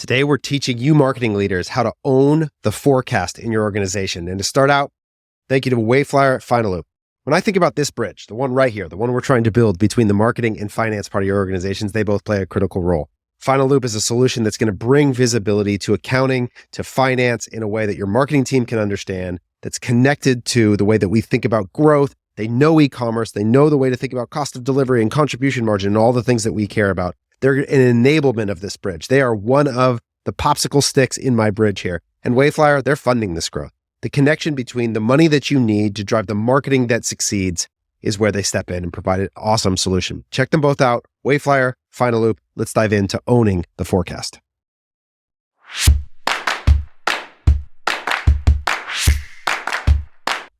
Today, we're teaching you marketing leaders how to own the forecast in your organization. And to start out, thank you to Wayflyer Final Loop. When I think about this bridge, the one right here, the one we're trying to build between the marketing and finance part of your organizations, they both play a critical role. Final Loop is a solution that's going to bring visibility to accounting, to finance in a way that your marketing team can understand, that's connected to the way that we think about growth. They know e-commerce, they know the way to think about cost of delivery and contribution margin and all the things that we care about. They're an enablement of this bridge. They are one of the popsicle sticks in my bridge here. And Wayflyer, they're funding this growth. The connection between the money that you need to drive the marketing that succeeds is where they step in and provide an awesome solution. Check them both out. Wayflyer, Final Loop. Let's dive into owning the forecast.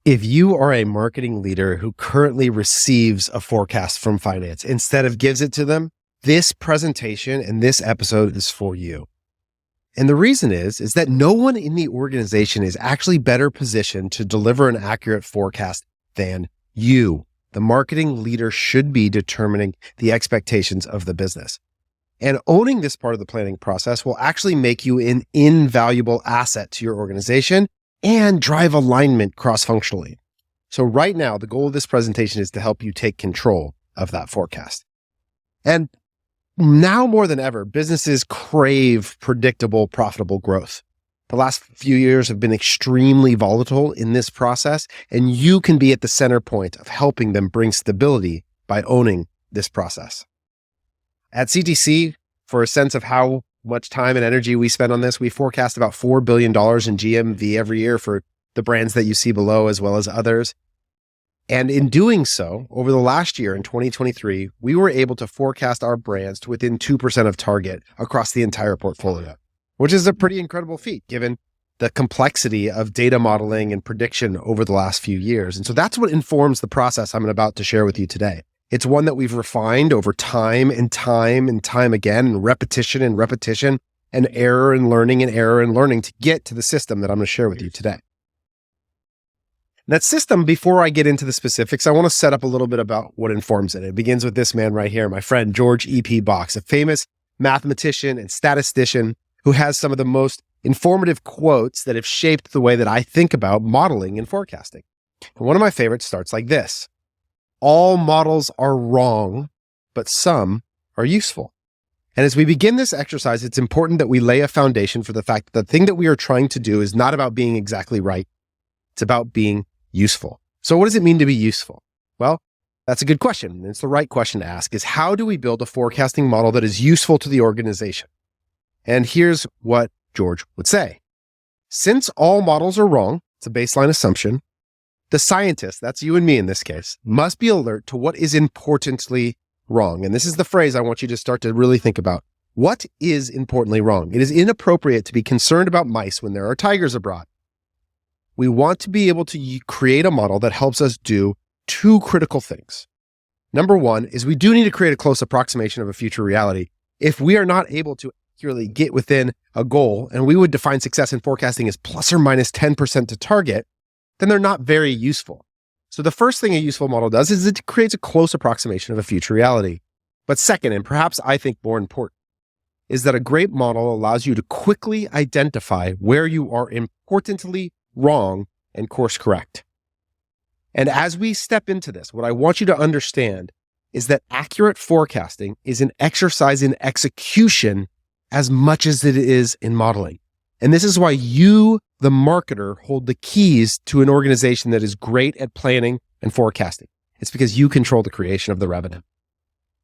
If you are a marketing leader who currently receives a forecast from finance instead of gives it to them, this presentation and this episode is for you. And the reason is that no one in the organization is actually better positioned to deliver an accurate forecast than you. The marketing leader should be determining the expectations of the business. And owning this part of the planning process will actually make you an invaluable asset to your organization and drive alignment cross-functionally. So right now, the goal of this presentation is to help you take control of that forecast. And now more than ever, businesses crave predictable, profitable growth. The last few years have been extremely volatile in this process, and you can be at the center point of helping them bring stability by owning this process. At CTC, for a sense of how much time and energy we spend on this, we forecast about $4 billion in GMV every year for the brands that you see below, as well as others. And in doing so, over the last year in 2023, we were able to forecast our brands to within 2% of target across the entire portfolio, which is a pretty incredible feat given the complexity of data modeling and prediction over the last few years. And so that's what informs the process I'm about to share with you today. It's one that we've refined over time and time again, and repetition and error and learning to get to the system that I'm going to share with you today. That system, before I get into the specifics, I want to set up a little bit about what informs it. It begins with this man right here, my friend, George E.P. Box, a famous mathematician and statistician who has some of the most informative quotes that have shaped the way that I think about modeling and forecasting. And one of my favorites starts like this: all models are wrong, but some are useful. And as we begin this exercise, it's important that we lay a foundation for the fact that the thing that we are trying to do is not about being exactly right. It's about being useful. So what does it mean to be useful? Well, that's a good question. And it's the right question to ask, is how do we build a forecasting model that is useful to the organization? And here's what George would say. Since all models are wrong, it's a baseline assumption, the scientist, that's you and me in this case, must be alert to what is importantly wrong. And this is the phrase I want you to start to really think about. What is importantly wrong? It is inappropriate to be concerned about mice when there are tigers abroad. We want to be able to create a model that helps us do two critical things. Number one is we do need to create a close approximation of a future reality. If we are not able to accurately get within a goal, and we would define success in forecasting as plus or minus 10% to target, then they're not very useful. So the first thing a useful model does is it creates a close approximation of a future reality. But second, and perhaps I think more important, is that a great model allows you to quickly identify where you are importantly wrong and course correct. And as we step into this, what I want you to understand is that accurate forecasting is an exercise in execution as much as it is in modeling. And this is why you, the marketer, hold the keys to an organization that is great at planning and forecasting. It's because you control the creation of the revenue.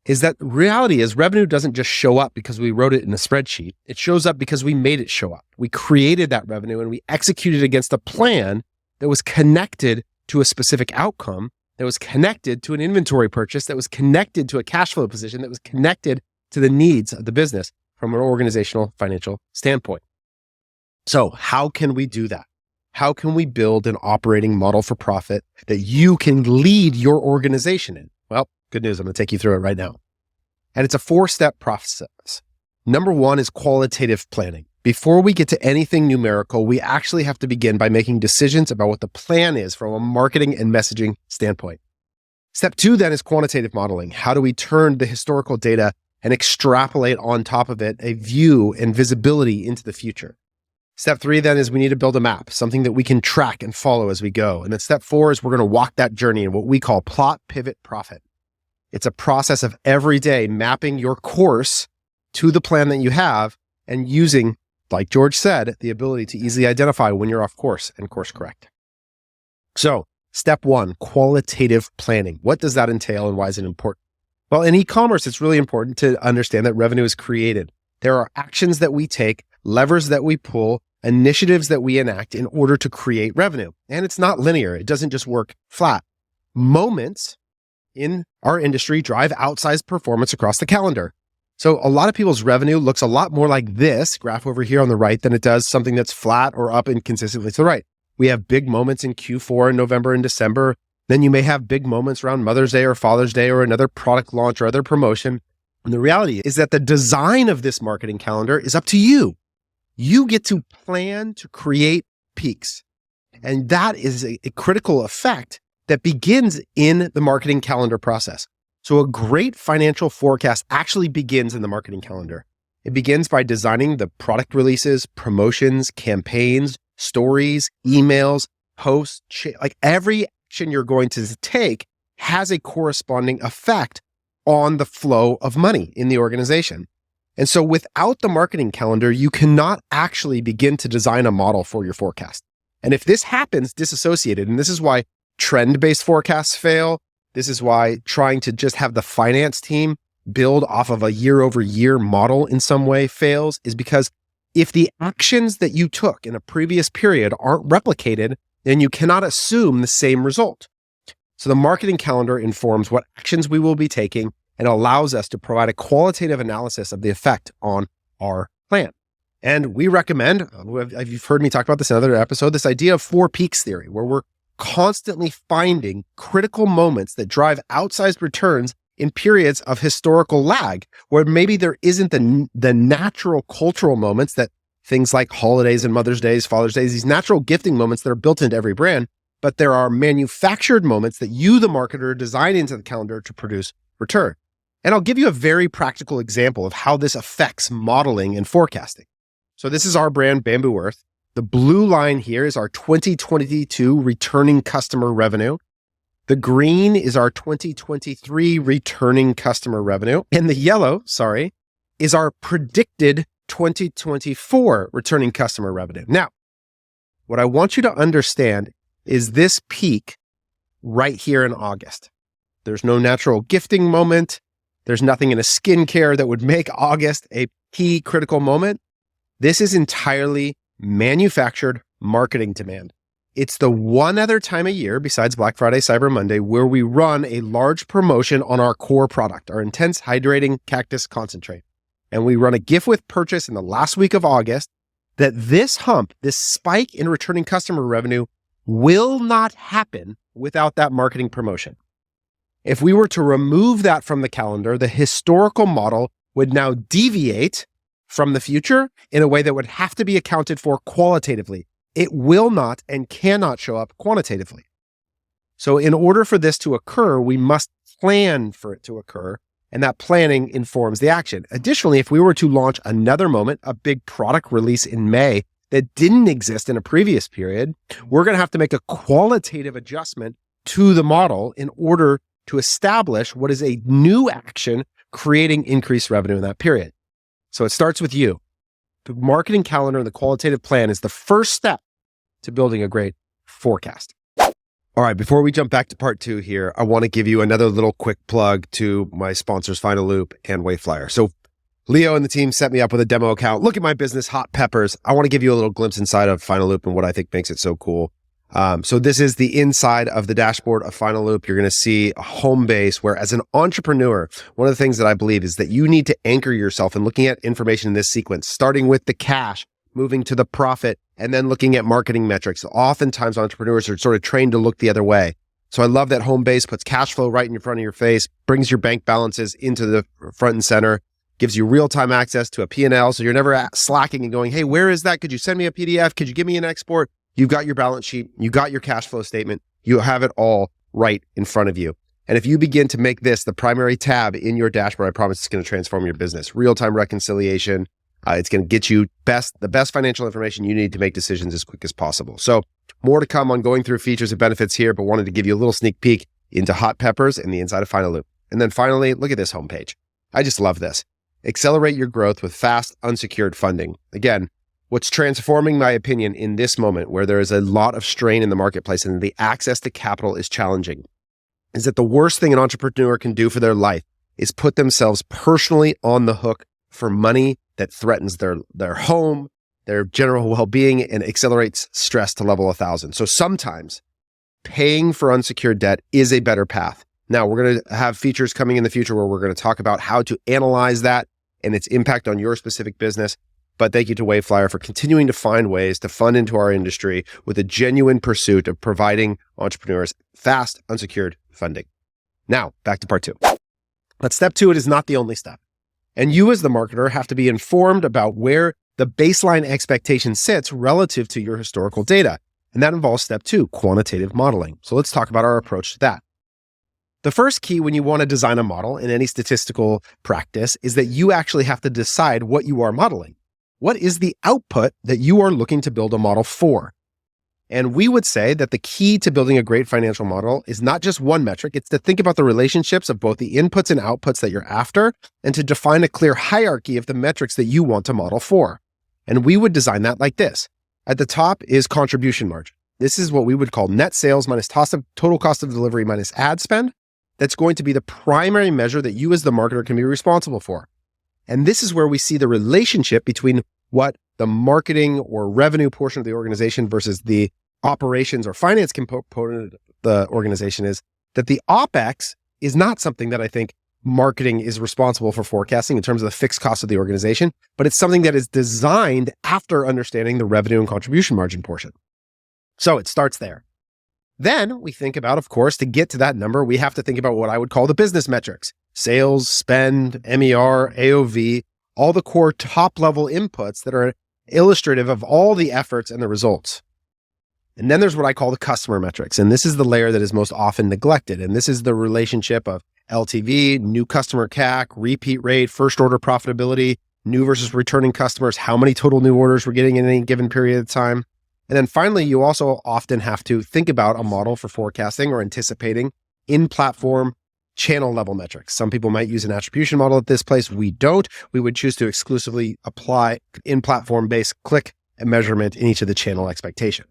Is that reality is revenue doesn't just show up because we wrote it in a spreadsheet. It shows up because we made it show up. We created that revenue and we executed against a plan that was connected to a specific outcome, that was connected to an inventory purchase, that was connected to a cash flow position, that was connected to the needs of the business from an organizational financial standpoint. So how can we do that? How can we build an operating model for profit that you can lead your organization in? Well, good news. I'm going to take you through it right now. And it's a 4-step process. Number one is qualitative planning. Before we get to anything numerical, we actually have to begin by making decisions about what the plan is from a marketing and messaging standpoint. Step two then is quantitative modeling. How do we turn the historical data and extrapolate on top of it a view and visibility into the future. Step 3 then is we need to build a map, something that we can track and follow as we go. And then step 4 is we're going to walk that journey in what we call plot, pivot, profit. It's a process of every day mapping your course to the plan that you have and using, like George said, the ability to easily identify when you're off course and course correct. So step 1, qualitative planning. What does that entail and why is it important? Well, in e-commerce, it's really important to understand that revenue is created. There are actions that we take, levers that we pull, initiatives that we enact in order to create revenue. And it's not linear. It doesn't just work flat. Moments in our industry drive outsized performance across the calendar. So a lot of people's revenue looks a lot more like this graph over here on the right than it does something that's flat or up and consistently to the right. We have big moments in Q4 in November and December. Then you may have big moments around Mother's Day or Father's Day or another product launch or other promotion. And the reality is that the design of this marketing calendar is up to you. You get to plan to create peaks. And that is a critical effect that begins in the marketing calendar process. So a great financial forecast actually begins in the marketing calendar. It begins by designing the product releases, promotions, campaigns, stories, emails, posts, like every action you're going to take has a corresponding effect on the flow of money in the organization. And so without the marketing calendar, you cannot actually begin to design a model for your forecast. And if this happens disassociated, and this is why trend-based forecasts fail, this is why trying to just have the finance team build off of a year-over-year model in some way fails, is because if the actions that you took in a previous period aren't replicated, then you cannot assume the same result. So the marketing calendar informs what actions we will be taking and allows us to provide a qualitative analysis of the effect on our plan. And we recommend, you've heard me talk about this in another episode, this idea of 4 peaks theory, where we're constantly finding critical moments that drive outsized returns in periods of historical lag, where maybe there isn't the natural cultural moments that things like holidays and Mother's Days, Father's Days, these natural gifting moments that are built into every brand, but there are manufactured moments that you, the marketer, design into the calendar to produce return. And I'll give you a very practical example of how this affects modeling and forecasting. So this is our brand, Bamboo Earth. The blue line here is our 2022 returning customer revenue. The green is our 2023 returning customer revenue. And the yellow, is our predicted 2024 returning customer revenue. Now, what I want you to understand is this peak right here in August. There's no natural gifting moment. There's nothing in a skincare that would make August a key critical moment. This is entirely manufactured marketing demand. It's the one other time a year besides Black Friday, Cyber Monday, where we run a large promotion on our core product, our Intense Hydrating Cactus Concentrate. And we run a gift with purchase in the last week of August that this hump, this spike in returning customer revenue will not happen without that marketing promotion. If we were to remove that from the calendar, the historical model would now deviate from the future in a way that would have to be accounted for qualitatively. It will not and cannot show up quantitatively. So in order for this to occur, we must plan for it to occur, and that planning informs the action. Additionally, if we were to launch another moment, a big product release in May that didn't exist in a previous period, we're going to have to make a qualitative adjustment to the model in order to establish what is a new action creating increased revenue in that period. So it starts with you. The marketing calendar and the qualitative plan is the first step to building a great forecast. All right, before we jump back to part 2 here, I want to give you another little quick plug to my sponsors, Final Loop and Wayflyer. So Leo and the team set me up with a demo account. Look at my business, Hot Peppers. I want to give you a little glimpse inside of Final Loop and what I think makes it so cool. So this is the inside of the dashboard of Final Loop. You're going to see a home base where, as an entrepreneur, one of the things that I believe is that you need to anchor yourself in looking at information in this sequence, starting with the cash, moving to the profit, and then looking at marketing metrics. Oftentimes, entrepreneurs are sort of trained to look the other way. So I love that home base puts cash flow right in front of your face, brings your bank balances into the front and center, gives you real-time access to a P&L. So you're never slacking and going, hey, where is that? Could you send me a PDF? Could you give me an export? You've got your balance sheet. You got your cash flow statement. You have it all right in front of you. And if you begin to make this the primary tab in your dashboard, I promise it's going to transform your business. Real-time reconciliation. It's going to get you the best financial information you need to make decisions as quick as possible. So more to come on going through features and benefits here, but wanted to give you a little sneak peek into hot peppers and the inside of Final Loop. And then finally, look at this homepage. I just love this. Accelerate your growth with fast, unsecured funding. Again, what's transforming my opinion in this moment where there is a lot of strain in the marketplace and the access to capital is challenging is that the worst thing an entrepreneur can do for their life is put themselves personally on the hook for money that threatens their home, their general well-being, and accelerates stress to level 1,000. So sometimes paying for unsecured debt is a better path. Now, we're going to have features coming in the future where we're going to talk about how to analyze that and its impact on your specific business. But thank you to Waveflyer for continuing to find ways to fund into our industry with a genuine pursuit of providing entrepreneurs fast, unsecured funding. Now, back to part 2. But step 2, it is not the only step. And you as the marketer have to be informed about where the baseline expectation sits relative to your historical data. And that involves step 2, quantitative modeling. So let's talk about our approach to that. The first key when you want to design a model in any statistical practice is that you actually have to decide what you are modeling. What is the output that you are looking to build a model for? And we would say that the key to building a great financial model is not just one metric, it's to think about the relationships of both the inputs and outputs that you're after, and to define a clear hierarchy of the metrics that you want to model for. And we would design that like this. At the top is contribution margin. This is what we would call net sales minus total cost of delivery minus ad spend. That's going to be the primary measure that you as the marketer can be responsible for. And this is where we see the relationship between what the marketing or revenue portion of the organization versus the operations or finance component of the organization is, that the OpEx is not something that I think marketing is responsible for forecasting in terms of the fixed cost of the organization, but it's something that is designed after understanding the revenue and contribution margin portion. So it starts there. Then we think about, of course, to get to that number, we have to think about what I would call the business metrics: sales, spend, MER, AOV, all the core top-level inputs that are illustrative of all the efforts and the results. And then there's what I call the customer metrics. And this is the layer that is most often neglected. And this is the relationship of LTV, new customer CAC, repeat rate, first order profitability, new versus returning customers, how many total new orders we're getting in any given period of time. And then finally, you also often have to think about a model for forecasting or anticipating in-platform channel level metrics. Some people might use an attribution model at this place. We don't. We would choose to exclusively apply in-platform based click and measurement in each of the channel expectation.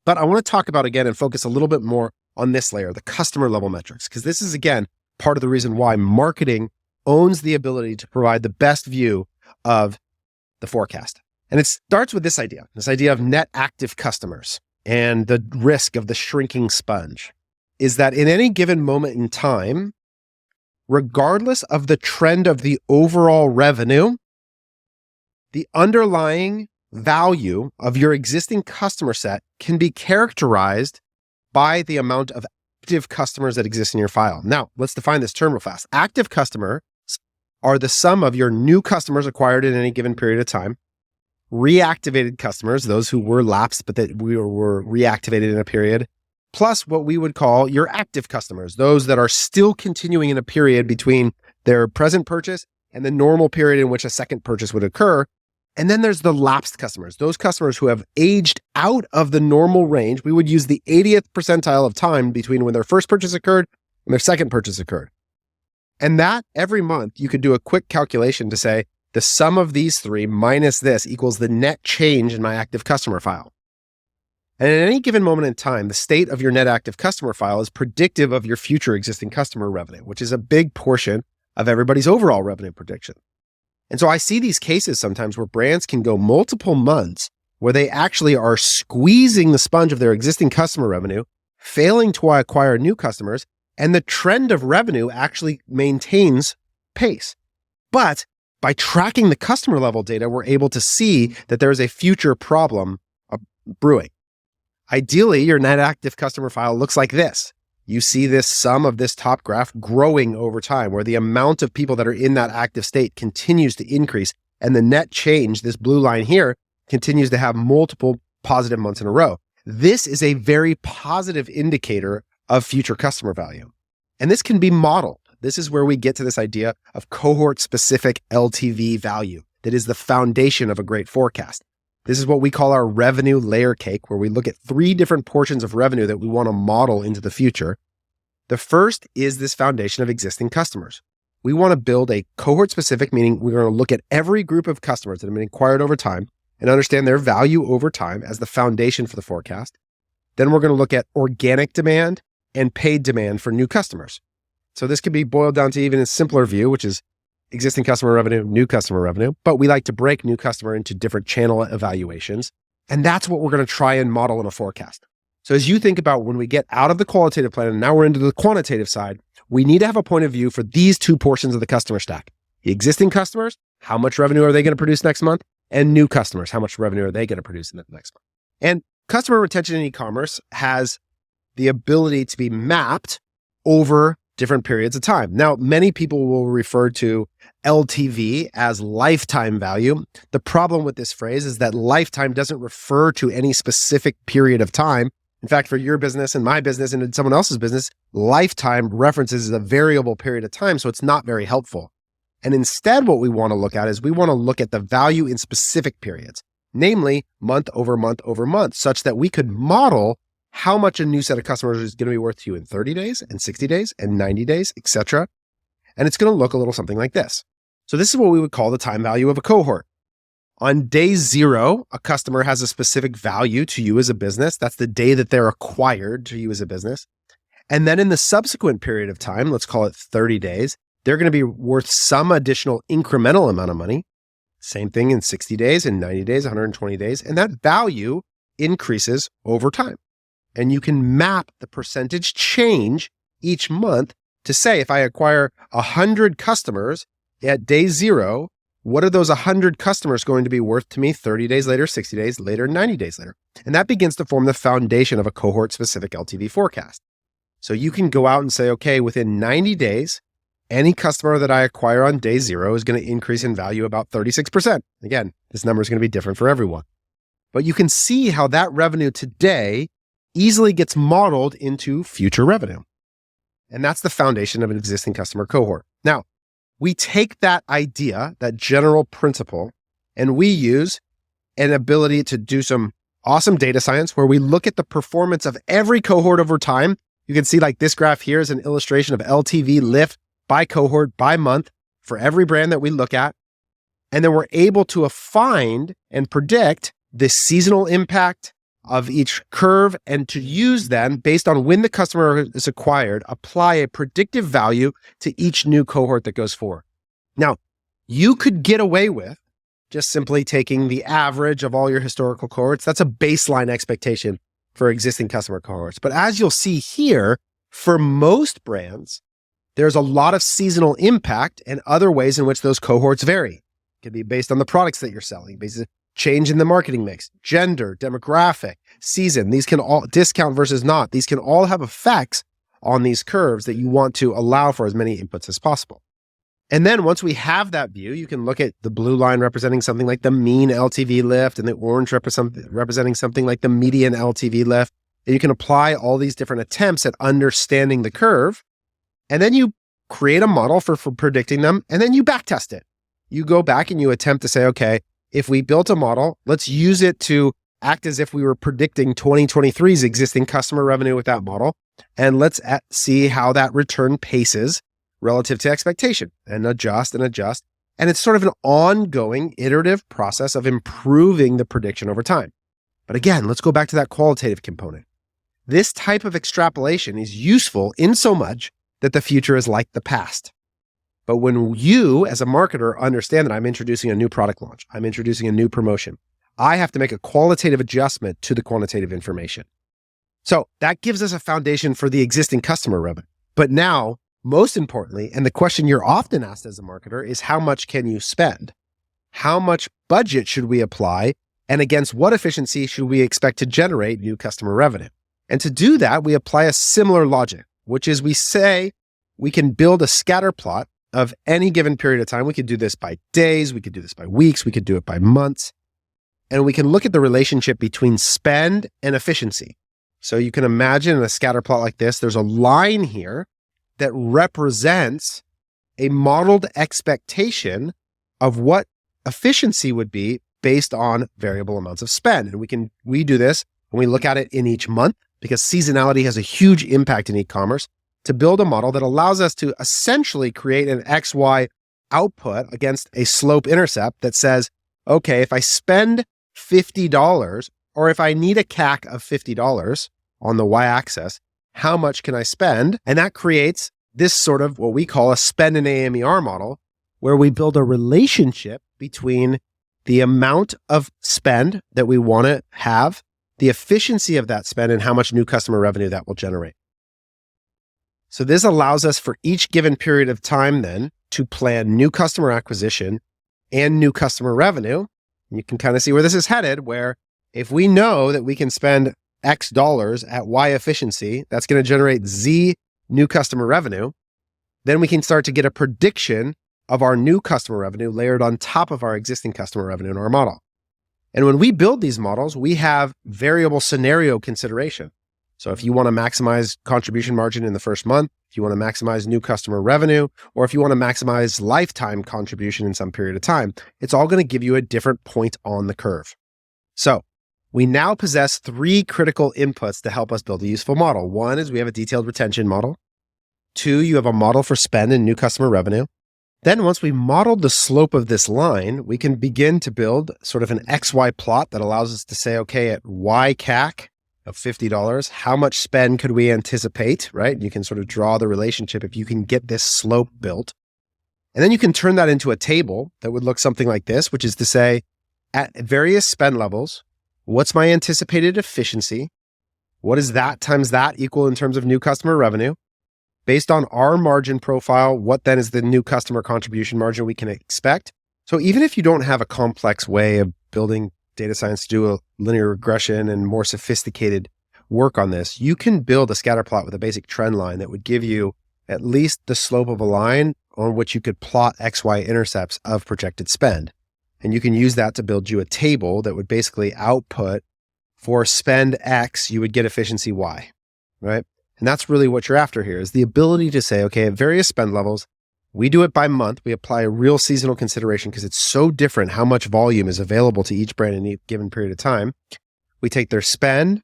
But I want to talk about again and focus a little bit more on this layer, the customer level metrics, because this is again part of the reason why marketing owns the ability to provide the best view of the forecast. And it starts with this idea of net active customers and the risk of the shrinking sponge is that in any given moment in time, regardless of the trend of the overall revenue, the underlying value of your existing customer set can be characterized by the amount of active customers that exist in your file. Now, let's define this term real fast. Active customers are the sum of your new customers acquired in any given period of time, reactivated customers, those who were lapsed but that were reactivated in a period, plus what we would call your active customers, those that are still continuing in a period between their present purchase and the normal period in which a second purchase would occur. And then there's the lapsed customers, those customers who have aged out of the normal range. We would use the 80th percentile of time between when their first purchase occurred and their second purchase occurred. And that every month you could do a quick calculation to say the sum of these three minus this equals the net change in my active customer file. And at any given moment in time, the state of your net active customer file is predictive of your future existing customer revenue, which is a big portion of everybody's overall revenue prediction. And so I see these cases sometimes where brands can go multiple months where they actually are squeezing the sponge of their existing customer revenue, failing to acquire new customers, and the trend of revenue actually maintains pace. But by tracking the customer level data, we're able to see that there is a future problem brewing. Ideally, your net active customer file looks like this. You see this sum of this top graph growing over time, where the amount of people that are in that active state continues to increase. And the net change, this blue line here, continues to have multiple positive months in a row. This is a very positive indicator of future customer value. And this can be modeled. This is where we get to this idea of cohort-specific LTV value that is the foundation of a great forecast. This is what we call our revenue layer cake, where we look at 3 different portions of revenue that we want to model into the future. The first is this foundation of existing customers. We want to build a cohort-specific, meaning we're going to look at every group of customers that have been acquired over time and understand their value over time as the foundation for the forecast. Then we're going to look at organic demand and paid demand for new customers. So this could be boiled down to even a simpler view, which is existing customer revenue, new customer revenue, but we like to break new customer into different channel evaluations. And that's what we're going to try and model in a forecast. So as you think about when we get out of the qualitative plan and now we're into the quantitative side, we need to have a point of view for these 2 portions of the customer stack. The existing customers, how much revenue are they going to produce next month? And new customers, how much revenue are they going to produce in the next month? And customer retention in e-commerce has the ability to be mapped over different periods of time. Now, many people will refer to LTV as lifetime value. The problem with this phrase is that lifetime doesn't refer to any specific period of time. In fact, for your business and my business and in someone else's business, lifetime references a variable period of time, so it's not very helpful. And instead, what we want to look at is we want to look at the value in specific periods, namely month over month over month, such that we could model how much a new set of customers is going to be worth to you in 30 days and 60 days and 90 days, etc. And it's going to look a little something like this. So this is what we would call the time value of a cohort. On day 0, a customer has a specific value to you as a business. That's the day that they're acquired to you as a business. And then in the subsequent period of time, let's call it 30 days, they're going to be worth some additional incremental amount of money. Same thing in 60 days, in 90 days, 120 days. And that value increases over time. And you can map the percentage change each month to say, if I acquire 100 customers at day 0, what are those 100 customers going to be worth to me 30 days later, 60 days later, 90 days later? And that begins to form the foundation of a cohort-specific LTV forecast. So you can go out and say, okay, within 90 days, any customer that I acquire on day 0 is going to increase in value about 36%. Again, this number is going to be different for everyone. But you can see how that revenue today easily gets modeled into future revenue. And that's the foundation of an existing customer cohort. Now, we take that idea, that general principle, and we use an ability to do some awesome data science where we look at the performance of every cohort over time. You can see like this graph here is an illustration of LTV lift by cohort, by month for every brand that we look at. And then we're able to find and predict the seasonal impact of each curve, and to use then, based on when the customer is acquired, apply a predictive value to each new cohort that goes forward. Now, you could get away with just simply taking the average of all your historical cohorts. That's a baseline expectation for existing customer cohorts. But as you'll see here, for most brands, there's a lot of seasonal impact and other ways in which those cohorts vary. It can be based on the products that you're selling, based on change in the marketing mix, gender, demographic, season. These can all, discount versus not, these can all have effects on these curves that you want to allow for as many inputs as possible. And then once we have that view, you can look at the blue line representing something like the mean LTV lift and the orange representing something like the median LTV lift. And you can apply all these different attempts at understanding the curve. And then you create a model for predicting them, and then you backtest it. You go back and you attempt to say, okay, if we built a model, let's use it to act as if we were predicting 2023's existing customer revenue with that model. And let's see how that return paces relative to expectation and adjust and adjust. And it's sort of an ongoing iterative process of improving the prediction over time. But again, let's go back to that qualitative component. This type of extrapolation is useful in so much that the future is like the past. But when you, as a marketer, understand that I'm introducing a new product launch, I'm introducing a new promotion, I have to make a qualitative adjustment to the quantitative information. So that gives us a foundation for the existing customer revenue. But now, most importantly, and the question you're often asked as a marketer is, how much can you spend? How much budget should we apply? And against what efficiency should we expect to generate new customer revenue? And to do that, we apply a similar logic, which is we say we can build a scatter plot of any given period of time. We could do this by days, we could do this by weeks, we could do it by months. And we can look at the relationship between spend and efficiency. So you can imagine in a scatter plot like this, there's a line here that represents a modeled expectation of what efficiency would be based on variable amounts of spend. And we do this when we look at it in each month, because seasonality has a huge impact in e-commerce, to build a model that allows us to essentially create an XY output against a slope intercept that says, okay, if I spend $50, or if I need a CAC of $50 on the y-axis, how much can I spend? And that creates this sort of what we call a spend and AMER model, where we build a relationship between the amount of spend that we want to have, the efficiency of that spend, and how much new customer revenue that will generate. So this allows us for each given period of time then to plan new customer acquisition and new customer revenue. You can kind of see where this is headed, where if we know that we can spend X dollars at Y efficiency, that's going to generate Z new customer revenue, then we can start to get a prediction of our new customer revenue layered on top of our existing customer revenue in our model. And when we build these models, we have variable scenario consideration. So if you want to maximize contribution margin in the first month, if you want to maximize new customer revenue, or if you want to maximize lifetime contribution in some period of time, it's all going to give you a different point on the curve. So we now possess 3 critical inputs to help us build a useful model. 1 is we have a detailed retention model. 2, you have a model for spend and new customer revenue. Then once we modeled the slope of this line, we can begin to build sort of an XY plot that allows us to say, okay, at Y CAC of $50, how much spend could we anticipate, right? You can sort of draw the relationship if you can get this slope built. And then you can turn that into a table that would look something like this, which is to say, at various spend levels, what's my anticipated efficiency? What is that times that equal in terms of new customer revenue? Based on our margin profile, what then is the new customer contribution margin we can expect? So even if you don't have a complex way of building data science to do a linear regression and more sophisticated work on this, you can build a scatter plot with a basic trend line that would give you at least the slope of a line on which you could plot XY intercepts of projected spend. And you can use that to build you a table that would basically output for spend X, you would get efficiency Y, right? And that's really what you're after here, is the ability to say, okay, at various spend levels, we do it by month. We apply a real seasonal consideration because it's so different how much volume is available to each brand in a given period of time. We take their spend,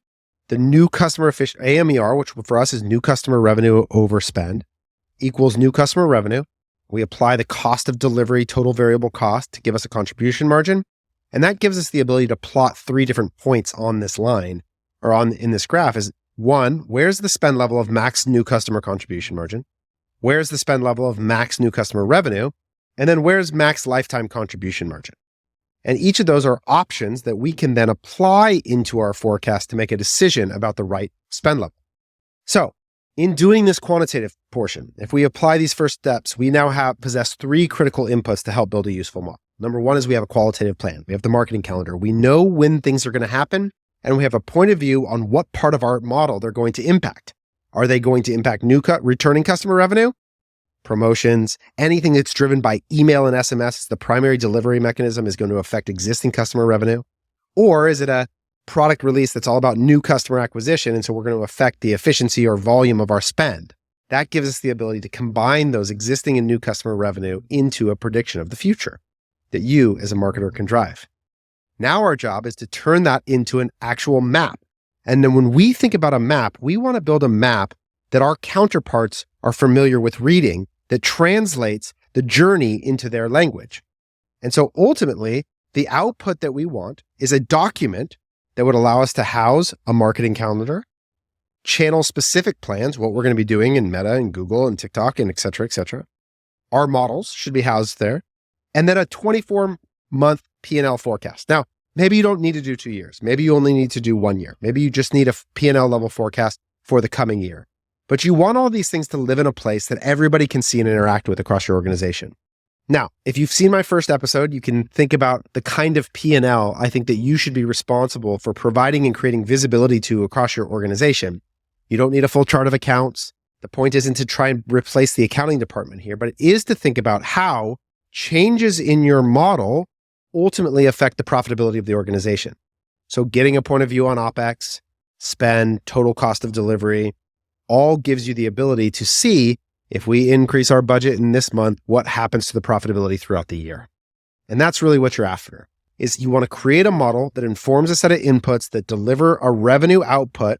the new customer AMER, which for us is new customer revenue over spend, equals new customer revenue. We apply the cost of delivery, total variable cost, to give us a contribution margin. And that gives us the ability to plot 3 different points on this line, or in this graph. Is 1, where's the spend level of max new customer contribution margin? Where's the spend level of max new customer revenue? And then where's max lifetime contribution margin? And each of those are options that we can then apply into our forecast to make a decision about the right spend level. So in doing this quantitative portion, if we apply these first steps, we now possess 3 critical inputs to help build a useful model. Number 1 is we have a qualitative plan. We have the marketing calendar. We know when things are going to happen, and we have a point of view on what part of our model they're going to impact. Are they going to impact returning customer revenue, promotions, anything that's driven by email and SMS? The primary delivery mechanism is going to affect existing customer revenue. Or is it a product release that's all about new customer acquisition, and so we're going to affect the efficiency or volume of our spend? That gives us the ability to combine those existing and new customer revenue into a prediction of the future that you as a marketer can drive. Now our job is to turn that into an actual map. And then when we think about a map, we want to build a map that our counterparts are familiar with reading, that translates the journey into their language. And so ultimately, the output that we want is a document that would allow us to house a marketing calendar, channel specific plans, what we're going to be doing in Meta and Google and TikTok and et cetera, et cetera. Our models should be housed there. And then a 24-month P&L forecast. Now, maybe you don't need to do 2 years. Maybe you only need to do 1 year. Maybe you just need a P&L level forecast for the coming year. But you want all these things to live in a place that everybody can see and interact with across your organization. Now, if you've seen my first episode, you can think about the kind of P&L I think that you should be responsible for providing and creating visibility to across your organization. You don't need a full chart of accounts. The point isn't to try and replace the accounting department here, but it is to think about how changes in your model ultimately affect the profitability of the organization. So getting a point of view on OpEx, spend, total cost of delivery, all gives you the ability to see If we increase our budget in this month, what happens to the profitability throughout the year? And that's really what you're after, is you want to create a model that informs a set of inputs that deliver a revenue output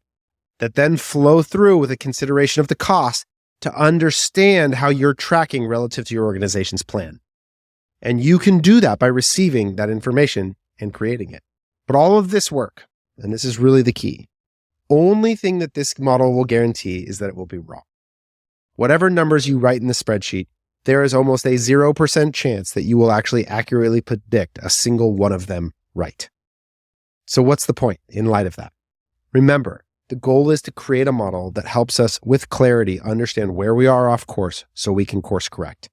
that then flow through with a consideration of the cost to understand how you're tracking relative to your organization's plan. And you can do that by receiving that information and creating it. But all of this work, and this is really the key, only thing that this model will guarantee is that it will be wrong. Whatever numbers you write in the spreadsheet, there is almost a 0% chance that you will actually accurately predict a single one of them right. So what's the point in light of that? Remember, the goal is to create a model that helps us with clarity understand where we are off course so we can course correct.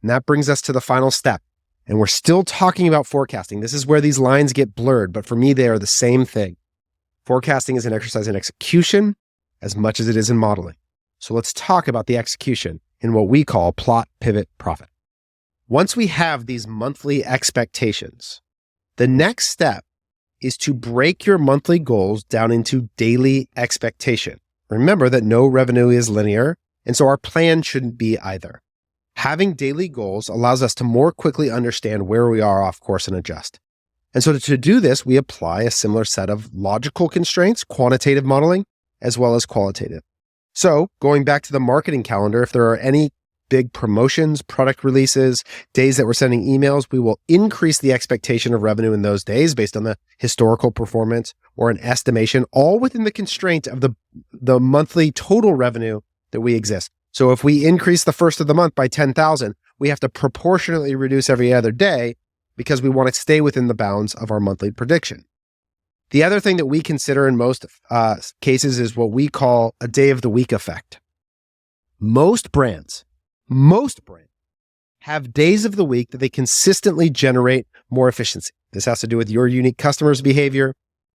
And that brings us to the final step. And we're still talking about forecasting. This is where these lines get blurred, but for me, they are the same thing. Forecasting is an exercise in execution as much as it is in modeling. So let's talk about the execution in what we call plot, pivot, profit. Once we have these monthly expectations, the next step is to break your monthly goals down into daily expectation. Remember that no revenue is linear, and so our plan shouldn't be either. Having daily goals allows us to more quickly understand where we are off course and adjust. And so to do this, we apply a similar set of logical constraints, quantitative modeling, as well as qualitative. So going back to the marketing calendar, if there are any big promotions, product releases, days that we're sending emails, we will increase the expectation of revenue in those days based on the historical performance or an estimation, all within the constraint of the monthly total revenue that we exist. So if we increase the first of the month by 10,000, we have to proportionately reduce every other day because we want to stay within the bounds of our monthly prediction. The other thing that we consider in most cases is what we call a day of the week effect. Most brands have days of the week that they consistently generate more efficiency. This has to do with your unique customers' behavior,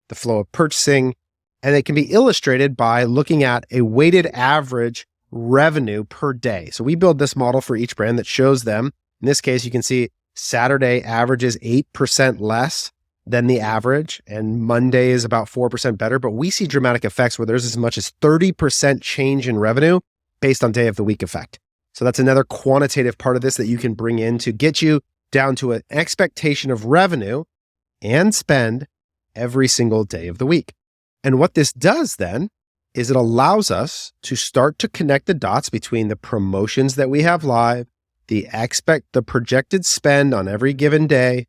the flow of purchasing, and it can be illustrated by looking at a weighted average revenue per day. So we build this model for each brand that shows them. In this case, you can see Saturday averages 8% less than the average, and Monday is about 4% better. But we see dramatic effects where there's as much as 30% change in revenue based on day of the week effect. So that's another quantitative part of this that you can bring in to get you down to an expectation of revenue and spend every single day of the week. And what this does then is it allows us to start to connect the dots between the promotions that we have live, the projected spend on every given day,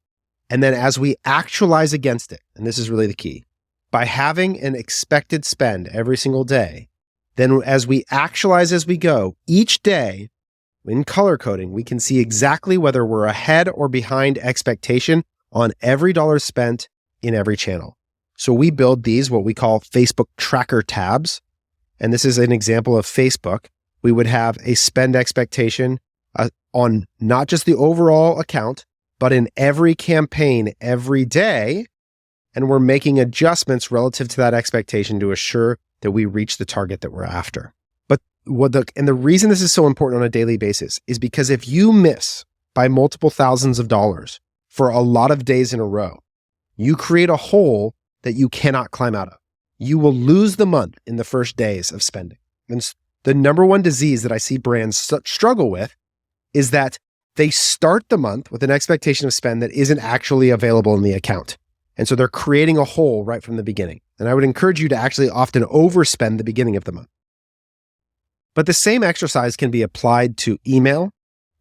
and then as we actualize against it, and this is really the key, by having an expected spend every single day, then as we actualize as we go, each day in color coding, we can see exactly whether we're ahead or behind expectation on every dollar spent in every channel. So we build these, what we call Facebook tracker tabs. And this is an example of Facebook. We would have a spend expectation on not just the overall account, but in every campaign every day. And we're making adjustments relative to that expectation to assure that we reach the target that we're after. But the reason this is so important on a daily basis is because if you miss by multiple thousands of dollars for a lot of days in a row, you create a hole that you cannot climb out of. You will lose the month in the first days of spending. And the number one disease that I see brands struggle with is that they start the month with an expectation of spend that isn't actually available in the account. And so they're creating a hole right from the beginning. And I would encourage you to actually often overspend the beginning of the month. But the same exercise can be applied to email,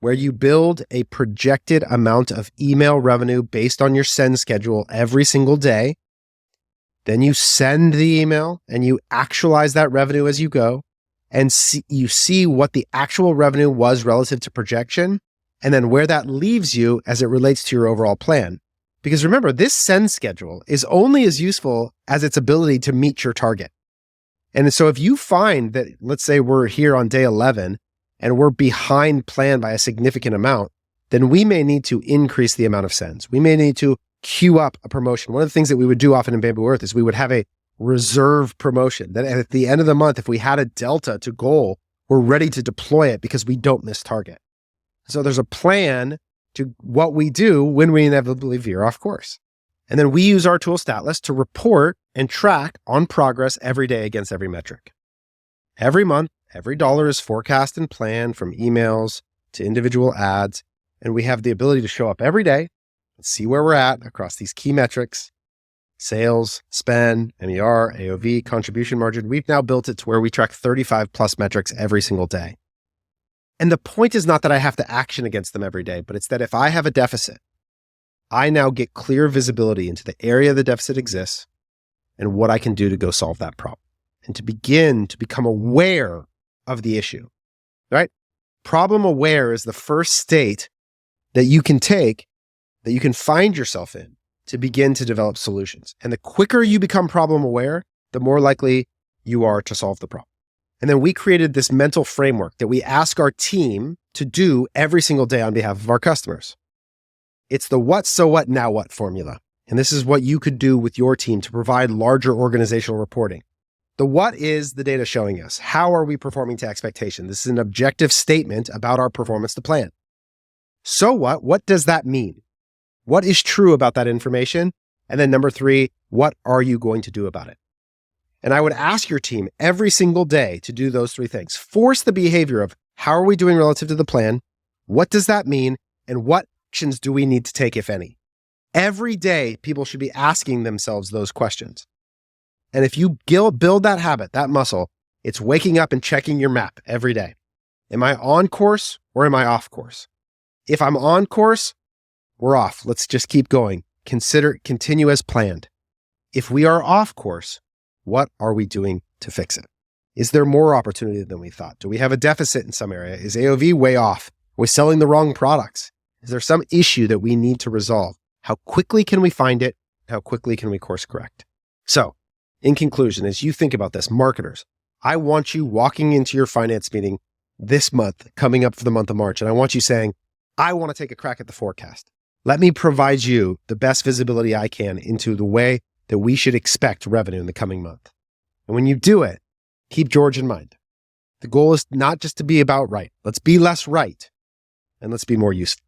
where you build a projected amount of email revenue based on your send schedule every single day. Then you send the email and you actualize that revenue as you go, and you see what the actual revenue was relative to projection, and then where that leaves you as it relates to your overall plan. Because remember, this send schedule is only as useful as its ability to meet your target. And so if you find that, let's say we're here on day 11 and we're behind plan by a significant amount, then we may need to increase the amount of sends. We may need to queue up a promotion. One of the things that we would do often in Bamboo Earth is we would have a reserve promotion that at the end of the month, if we had a delta to goal, we're ready to deploy it because we don't miss target. So there's a plan to what we do when we inevitably veer off course. And then we use our tool StatList to report and track on progress every day against every metric. Every month, Every dollar is forecast and planned from emails to individual ads. And we have the ability to show up every day and see where we're at across these key metrics: sales, spend, MER, AOV, contribution margin. We've now built it to where we track 35 plus metrics every single day. And the point is not that I have to action against them every day, but it's that if I have a deficit, I now get clear visibility into the area the deficit exists and what I can do to go solve that problem and to begin to become aware of the issue, right? Problem aware is the first state that you can take, that you can find yourself in to begin to develop solutions. And the quicker you become problem aware, the more likely you are to solve the problem. And then we created this mental framework that we ask our team to do every single day on behalf of our customers. It's the what, so what, now what formula. And this is what you could do with your team to provide larger organizational reporting. The what is the data showing us? How are we performing to expectation? This is an objective statement about our performance to plan. So what does that mean? What is true about that information? And then number 3, what are you going to do about it? And I would ask your team every single day to do those 3 things. Force the behavior of how are we doing relative to the plan? What does that mean? And what actions do we need to take, if any? Every day, people should be asking themselves those questions. And if you build that habit, that muscle, it's waking up and checking your map every day. Am I on course or am I off course? If I'm on course, we're off. Let's just keep going. Continue as planned. If we are off course, what are we doing to fix it? Is there more opportunity than we thought? Do we have a deficit in some area? Is AOV way off? Are we selling the wrong products? Is there some issue that we need to resolve? How quickly can we find it? How quickly can we course correct? So, in conclusion, as you think about this, marketers, I want you walking into your finance meeting this month, coming up for the month of March, and I want you saying, I want to take a crack at the forecast. Let me provide you the best visibility I can into the way that we should expect revenue in the coming month. And when you do it, keep George in mind. The goal is not just to be about right. Let's be less right and let's be more useful.